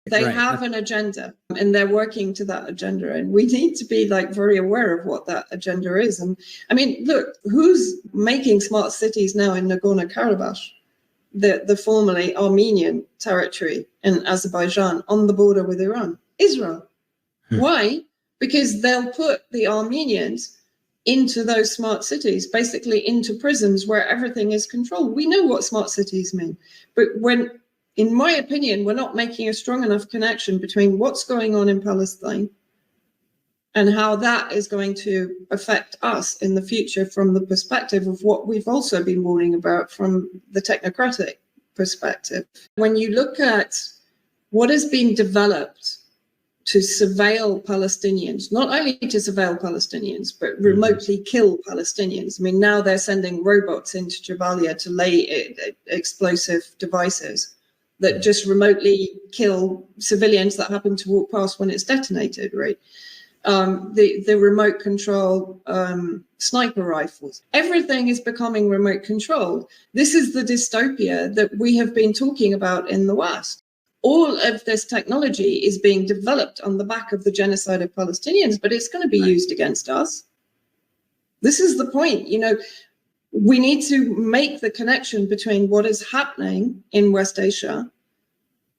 They have an agenda and they're working to that agenda. And we need to be like very aware of what that agenda is. And I mean, look, who's making smart cities now in Nagorno-Karabakh, the formerly Armenian territory in Azerbaijan on the border with Iran? Israel. Why? Because they'll put the Armenians into those smart cities, basically into prisons where everything is controlled. We know what smart cities mean. But when, in my opinion, we're not making a strong enough connection between what's going on in Palestine and how that is going to affect us in the future from the perspective of what we've also been warning about from the technocratic perspective. When you look at what has been developed to surveil Palestinians, not only to surveil Palestinians, but remotely kill Palestinians. I mean, now they're sending robots into Jabalia to lay explosive devices that just remotely kill civilians that happen to walk past when it's detonated, right? The remote control sniper rifles. Everything is becoming remote controlled. This is the dystopia that we have been talking about in the West. All of this technology is being developed on the back of the genocide of Palestinians, but it's going to be used against us. This is the point. You know, we need to make the connection between what is happening in West Asia,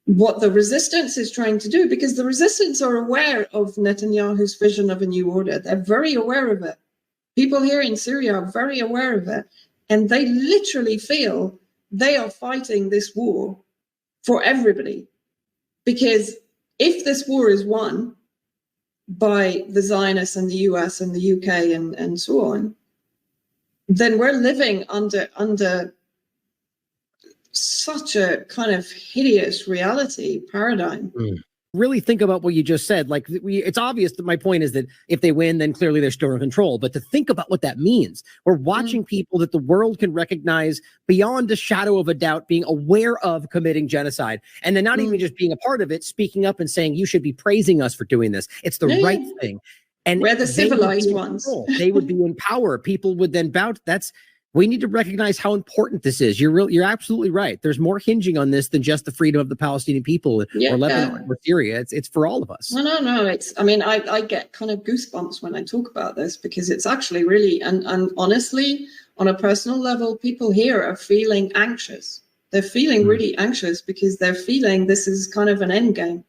what the resistance is trying to do, because the resistance are aware of Netanyahu's vision of a new order. They're very aware of it. People here in Syria are very aware of it. And they literally feel they are fighting this war for everybody. Because if this war is won by the Zionists and the US and the UK and so on, then we're living under such a kind of hideous reality paradigm. Really think about what you just said. Like, it's obvious that my point is that if they win, then clearly they're still in control. But to think about what that means, we're watching people that the world can recognize beyond a shadow of a doubt, being aware of committing genocide, and then not even just being a part of it, speaking up and saying, you should be praising us for doing this. It's the right thing. And we're the civilized ones. They would be in power. People would then bow. We need to recognize how important this is. You're absolutely right. There's more hinging on this than just the freedom of the Palestinian people or Lebanon or Syria. It's for all of us. No. I mean, I get kind of goosebumps when I talk about this, because it's actually really, and honestly, on a personal level, people here are feeling anxious. They're feeling really anxious because they're feeling this is kind of an end game.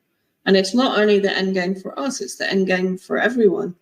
And it's not only the end game for us, it's the end game for everyone.